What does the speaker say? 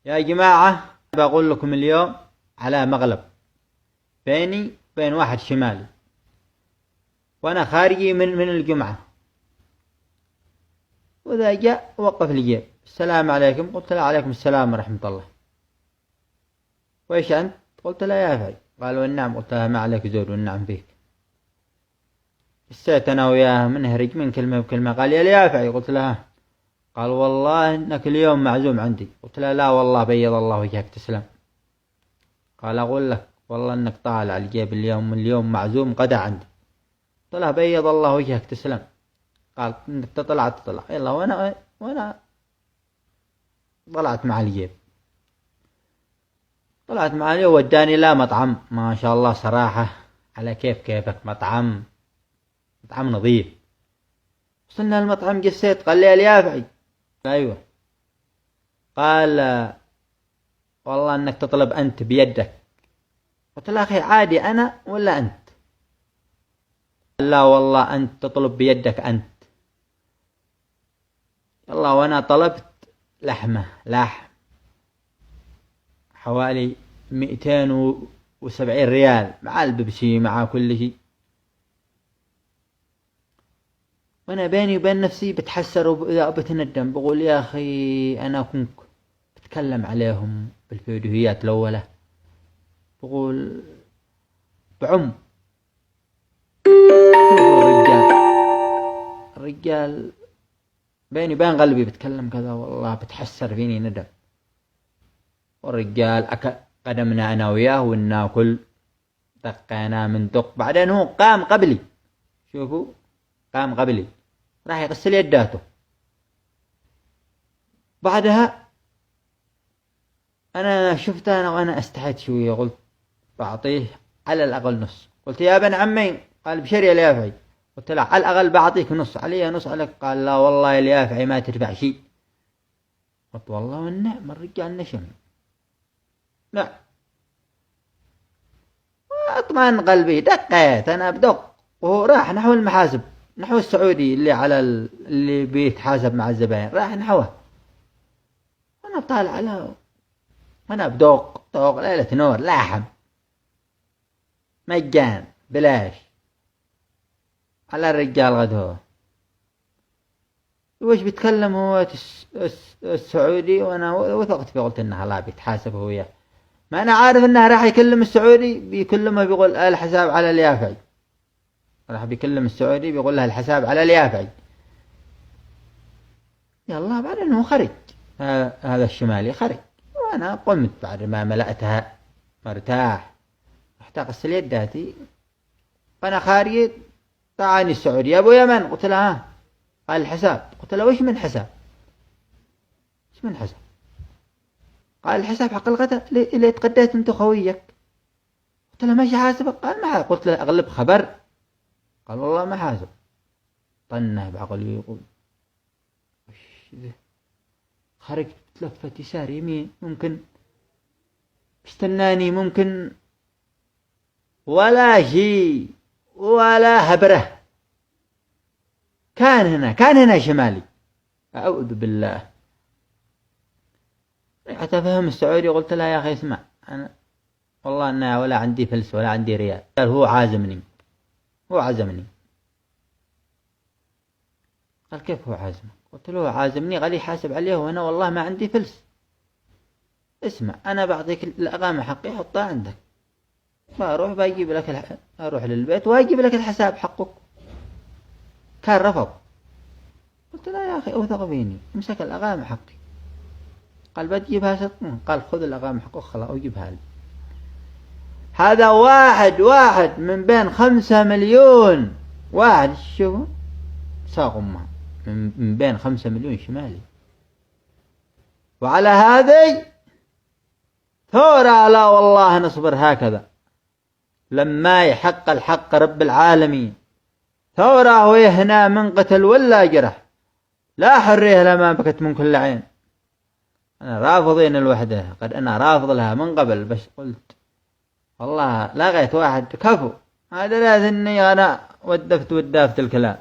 يا جماعة بقول لكم اليوم على مغلب بيني وبين واحد شمالي، وأنا خارجي من الجمعة، وإذا جاء وقف الجيب السلام عليكم، قلت له عليكم السلام ورحمة الله، وإيش أنت؟ قلت له يافعي، قال والنعم، قلت له ما عليك زود والنعم فيك. حسيت أنا وياه منهرج من كلمة بكلمة، قال يا اليافعي، قلت له ها. قال والله إنك اليوم معزوم عندي، قلت له لا والله بيض الله وجهك تسلم. قال أقول لك والله إنك طالع الجيب اليوم معزوم غدا عندي، قلت له بيض الله وجهك تسلم. قال إنك تطلع يلا، وأنا طلعت مع الجيب، طلعت مع الجيب وداني لا مطعم ما شاء الله صراحة على كيفك، مطعم نظيف. وصلنا المطعم جسيت، قال لي اليافعي، أيوة. قال والله إنك تطلب أنت بيدك، قلت له أخي عادي أنا ولا أنت؟ لا والله أنت تطلب بيدك أنت. يلا، وأنا طلبت لحم حوالي 270 ريال مع البيبسي مع كل شيء، وأنا بيني وبين نفسي بتحسر وبتندم، بقول يا أخي أنا كنت بتكلم عليهم بالفيديوهات الأولى، بقول بعم الرجال بيني وبين قلبي بتكلم كذا، والله بتحسر فيني ندم. والرجال قدمنا أنا وياه وناكل، دقينا من دق، بعدين هو قام قبلي، شوفوا قام قبلي راح يغسل يداته. بعدها أنا شفته أنا وأنا استحيت شوية، قلت بعطيه على الأقل نص. قلت يا ابن عمي، قال بشر يا اليافعي، قلت له على الأقل بعطيك نص، علي نص عليك. قال لا والله يا اليافعي ما ترفع شيء. قلت والله والنعم الرجال نشم. لا، اطمئن قلبي، دقيت أنا بدق، وهو راح نحو المحاسب، نحو السعودي اللي بيتحاسب مع الزبائن، راح نحوه. أنا طالع على أنا بدق ليلة نور لاحم مجان بلاش على الرجال غدوه. وش بيتكلم هو السعودي، وأنا وثقت فيه، قلت إنها لا بيتحاسب هو وياه، ما أنا عارف إنه راح يكلم السعودي بيكلمه بيقول الحساب على اليافعي، راح بيكلم السعودي بيقول له الحساب على اليافعي. يلا بعدين هو خرج، هذا الشمالي خرج، وأنا قمت بعد ما ملأتها مرتاح، رحت أغسل يداتي وأنا خارج. طعني السعودي يا أبو يمن، قلت له ها. قال الحساب، قلت له وش من حساب؟ وش من حساب؟ قال الحساب حق الغداء اللي تغديت انت خويك. قلت له ماشي حاسبك؟ قال ما، قلت له اغلب خبر. قال والله ما حاسب. طنه بعقله يقول وش ذا، خرجت لفت يسار يمين، ممكن استناني، ممكن ولا شيء ولا هبره، كان هنا شمالي، أعوذ بالله. حتى فهم السعودي، قلت له يا أخي اسمع، أنا والله أنا ولا عندي فلس ولا عندي ريال. قال هو عازمني. قال كيف هو عازمك؟ قلت له هو عازمني، قال يحاسب عليه وأنا والله ما عندي فلس. اسمع أنا بعطيك الأقامة حقي، حطها عندك، فأروح بجيب لك أروح للبيت وأجيب لك الحساب حقك. كان رفض. قلت له يا أخي أوثق فيني، مسك الأقامة حقي. قال بتجيبها ستون. قال خذ الأقامة حقك خلاص وجيبها لي. هذا واحد من بين 5 مليون واحد، شوفوا ساق أمها من بين 5 مليون شمالي. وعلى هذه ثورة، لا والله نصبر هكذا لما يحق الحق رب العالمين. ثورة ويهنا من قتل ولا جرح، لا حريه لما بكت من كل عين. أنا رافضين الوحدة، قد أنا رافض لها من قبل، بس قلت والله لقيت واحد كفو، هذا لازم أنا ودفت الكلام.